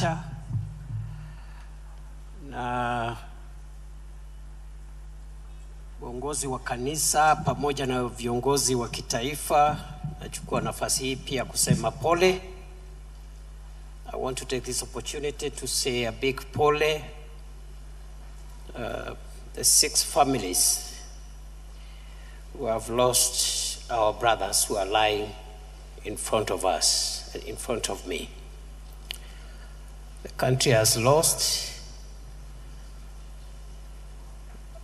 departure, na viongozi wa kanisa pamoja na viongozi wa kitaifa, nachukua nafasi hii pia kusema pole. I want to take this opportunity to say a big pole. The 6 families who have lost our brothers who are lying in front of us, in front of me. The country has lost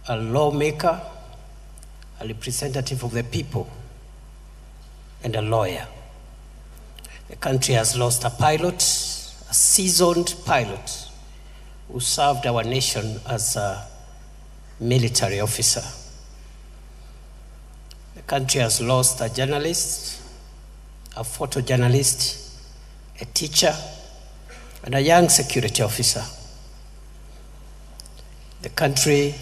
a lawmaker, a representative of the people, and a lawyer. The country has lost a pilot, a seasoned pilot, who served our nation as a military officer. The country has lost a journalist, a photojournalist, a teacher, and a young security officer. The country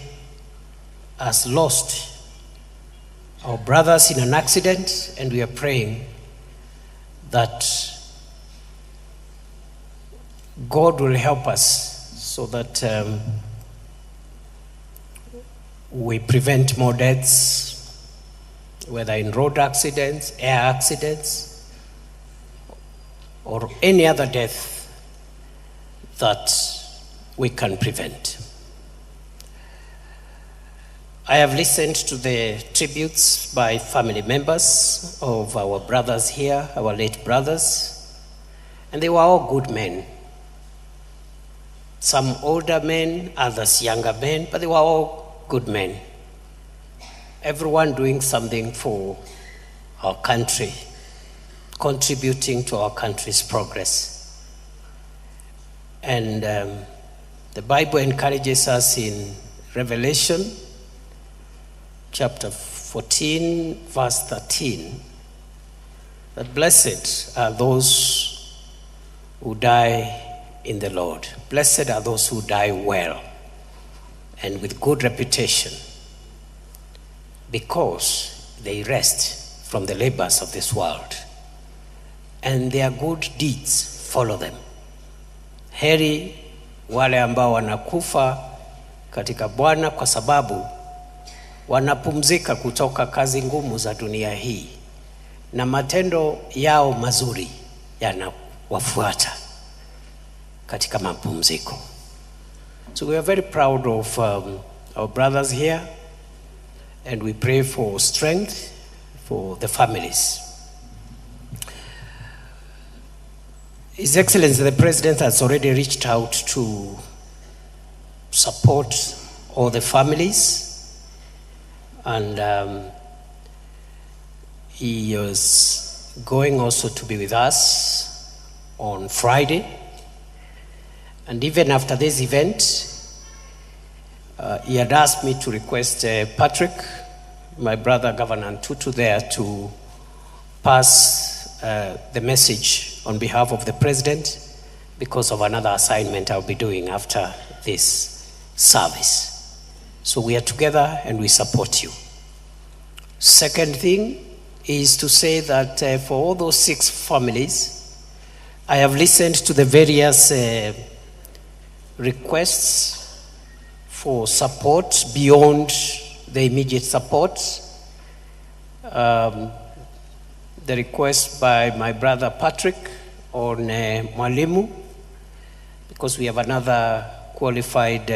has lost our brothers in an accident, and we are praying that God will help us so that we prevent more deaths, whether in road accidents, air accidents, or any other death that we can prevent. I have listened to the tributes by family members of our brothers here, our late brothers, and they were all good men. Some older men, others younger men, but they were all good men. Everyone doing something for our country, contributing to our country's progress. And the Bible encourages us in Revelation chapter 14, verse 13, that blessed are those who die in the Lord. Blessed are those who die well and with good reputation, because they rest from the labors of this world, and their good deeds follow them. Heri wale ambao wanakufa katika Bwana, kwa sababu wanapumzika kutoka kazi ngumu za dunia hii, na matendo yao mazuri yanawafuata katika mapumziko. So we are very proud of our brothers here, and we pray for strength for the families. His Excellency the President has already reached out to support all the families, and he is going also to be with us on Friday. And even after this event, he had asked me to request Patrick, my brother Governor Tutu, there to pass the message on behalf of the President, because of another assignment I'll be doing after this service. So we are together and we support you. Second thing is to say that for all those 6 families, I have listened to the various requests for support beyond the immediate support. The request by my brother Patrick on Mwalimu, because we have another qualified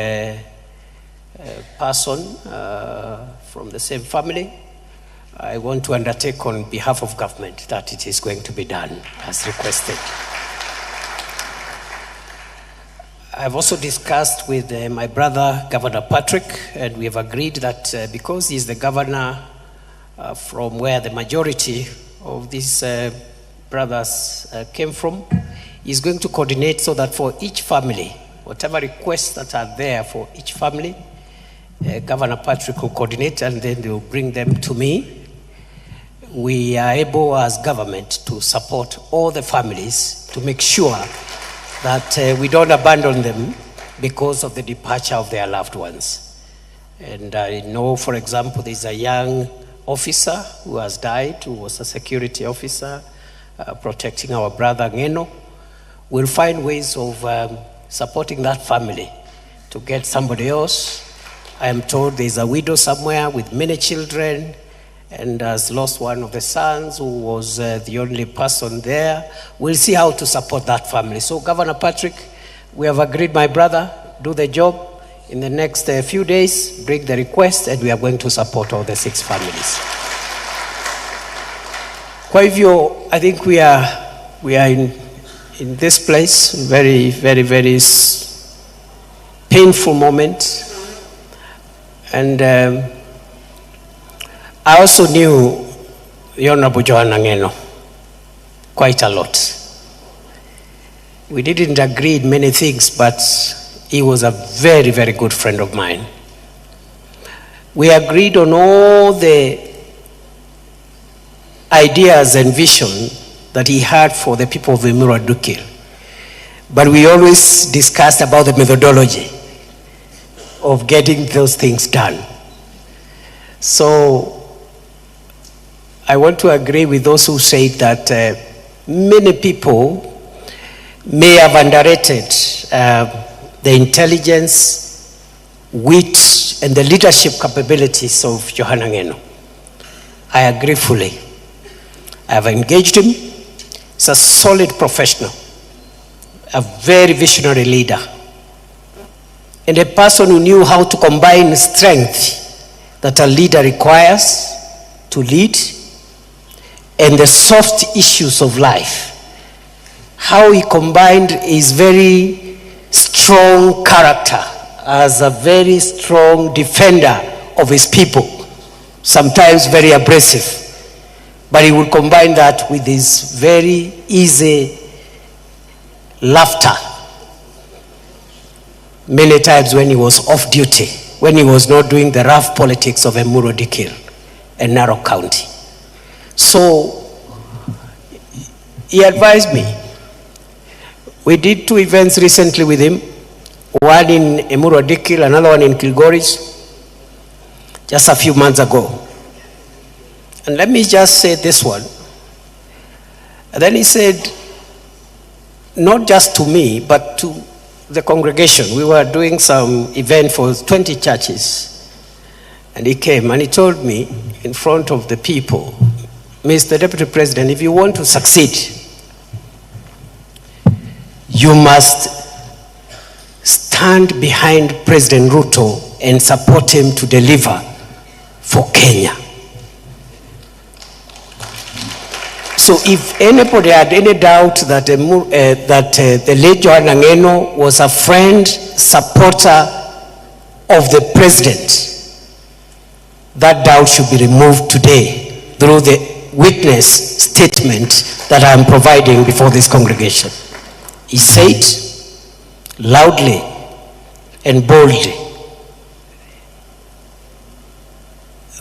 person from the same family. I want to undertake on behalf of government that it is going to be done as requested. I've also discussed with my brother, Governor Patrick, and we have agreed that because he's the governor from where the majority of these brothers came from, he's going to coordinate so that for each family, whatever requests that are there for each family, Governor Patrick will coordinate, and then they'll bring them to me. We are able as government to support all the families to make sure that we don't abandon them because of the departure of their loved ones. And I know, for example, there's a young officer who has died, who was a security officer protecting our brother Ngeno. we'll find ways of supporting that family to get somebody else. I am told there's a widow somewhere with many children and has lost one of the sons who was the only person there. We'll see how to support that family. So Governor Patrick, we have agreed, my brother, do the job. In the next few days, bring the request and we are going to support all the 6 families. Kwa hivyo, I think we are in this place, very, very, very painful moment. And I also knew the Honorable Johanna Ngeno quite a lot. We didn't agree in many things, but he was a very, very good friend of mine. We agreed on all the ideas and vision that he had for the people of Emurua-Dikirr. But we always discussed about the methodology of getting those things done. So I want to agree with those who say that many people may have underrated the intelligence, wit, and the leadership capabilities of Johanna Ngeno. I agree fully. I have engaged him. He's a solid professional, a very visionary leader, and a person who knew how to combine strength that a leader requires to lead and the soft issues of life. How he combined his very strong character as a very strong defender of his people, sometimes very abrasive, but he would combine that with his very easy laughter. Many times when he was off duty, when he was not doing the rough politics of Emurua-Dikirr and Narok County. So he advised me. We did 2 events recently with him, one in Emurua-Dikirr, another one in Kilgoris, just a few months ago. And let me just say this one. And then he said, not just to me, but to the congregation. We were doing some event for 20 churches. And he came and he told me in front of the people, Mr. Deputy President, if you want to succeed, you must stand behind President Ruto and support him to deliver for Kenya. So if anybody had any doubt that the late Johanna Ngeno was a friend, supporter of the president, that doubt should be removed today through the witness statement that I am providing before this congregation. He said loudly and boldly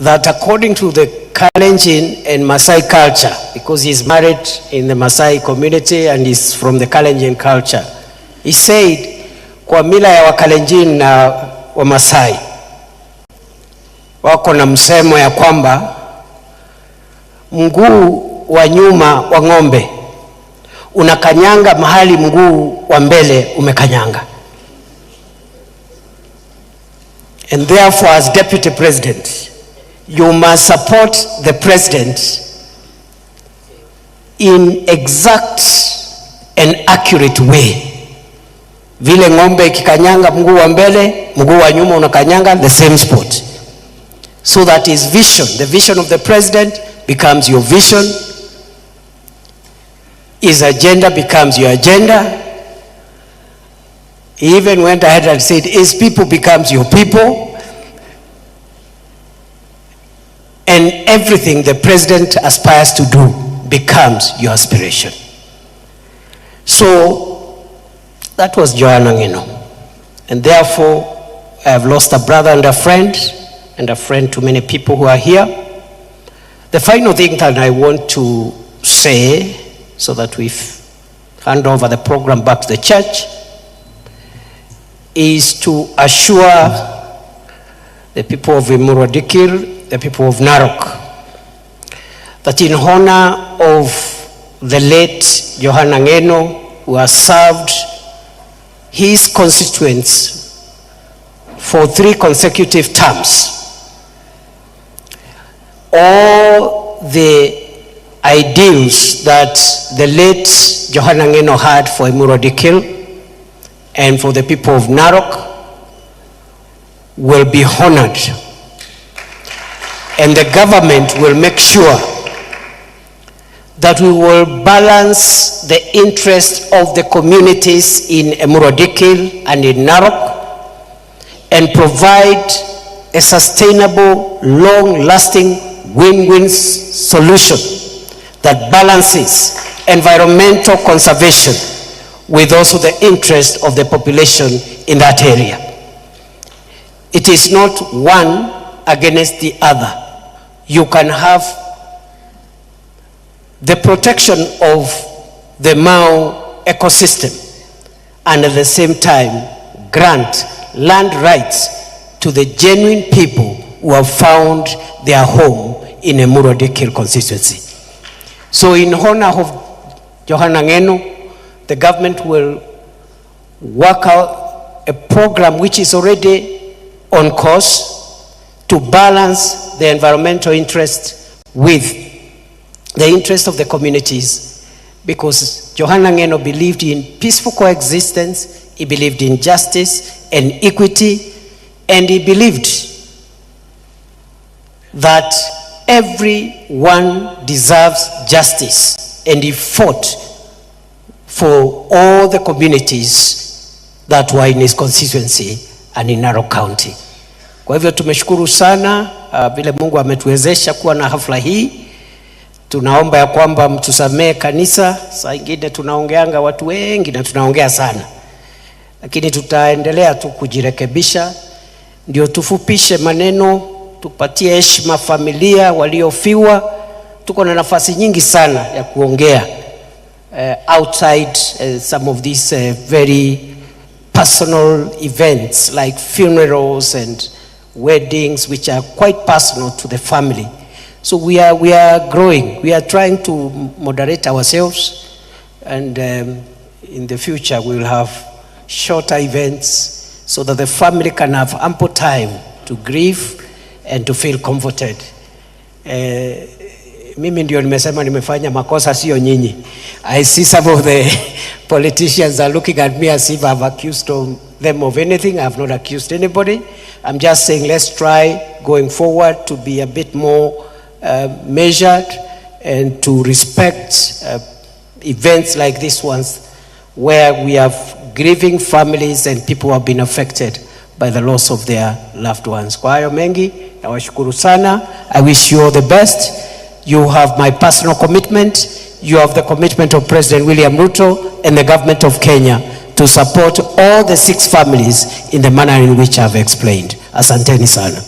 that according to the Kalenjin and Maasai culture, because he's married in the Maasai community and he's from the Kalenjin culture, he said, kwa mila ya Wakalenjin na wa Maasai, wako na msemo ya kwamba mguu wa nyuma wa ng'ombe unakanyanga mahali mguu wa mbele umekanyanga. And therefore, as Deputy President, you must support the President in exact and accurate way. Vile ng'ombe ikikanyanga mguu wa mbele, mguu wa nyuma unakanyanga the same spot. So that his vision, the vision of the President, becomes your vision. His agenda becomes your agenda. He even went ahead and said, his people becomes your people. And everything the president aspires to do becomes your aspiration. So that was Johanna Ngeno. And therefore, I have lost a brother and a friend to many people who are here. The final thing that I want to say, so that we hand over the program back to the church, is to assure the people of Emurua-Dikirr, the people of Narok, that in honor of the late Johanna Ngeno, who has served his constituents for 3 consecutive terms. All the ideals that the late Johanna Ngeno had for Emuru Dikil and for the people of Narok will be honored. And the government will make sure that we will balance the interest of the communities in Emuru Dikil and in Narok and provide a sustainable, long-lasting win-win solution that balances environmental conservation with also the interest of the population in that area. It is not one against the other. You can have the protection of the Mau ecosystem and at the same time grant land rights to the genuine people who have found their home in Emuru Dikil constituency. So in honor of Johanna Ngeno, the government will work out a program which is already on course to balance the environmental interest with the interest of the communities, because Johanna Ngeno believed in peaceful coexistence, he believed in justice and equity, and he believed that everyone deserves justice, and he fought for all the communities that were in his constituency and in Narok County. Kwa hivyo tumeshukuru sana vile Mungu ametuwezesha kuwa na hafla hii. Tunaomba ya kwamba mtusamee kanisa, saa ingine tunaongeanga watu wengi na tunaongea sana. Lakini tutaendelea tu kujirekebisha, ndio tufupishe maneno, tupatie heshima familia waliofiwa. Tuko na nafasi nyingi sana ya kuongea outside some of these very personal events like funerals and weddings, which are quite personal to the family. So we are growing. We are trying to moderate ourselves, and in the future we will have shorter events so that the family can have ample time to grieve and to feel comforted. Mimi ndio nimesema nimefanya makosa, sio nyinyi. I see some of the politicians are looking at me as if I've accused them of anything. I have not accused anybody. I'm just saying let's try going forward to be a bit more measured and to respect events like these ones where we have grieving families and people who have been affected by the loss of their loved ones. Kwa hayo mengi, nawashukuru sana. I wish you all the best. You have my personal commitment. You have the commitment of President William Ruto and the government of Kenya to support all the 6 families in the manner in which I've explained. Asanteni sana.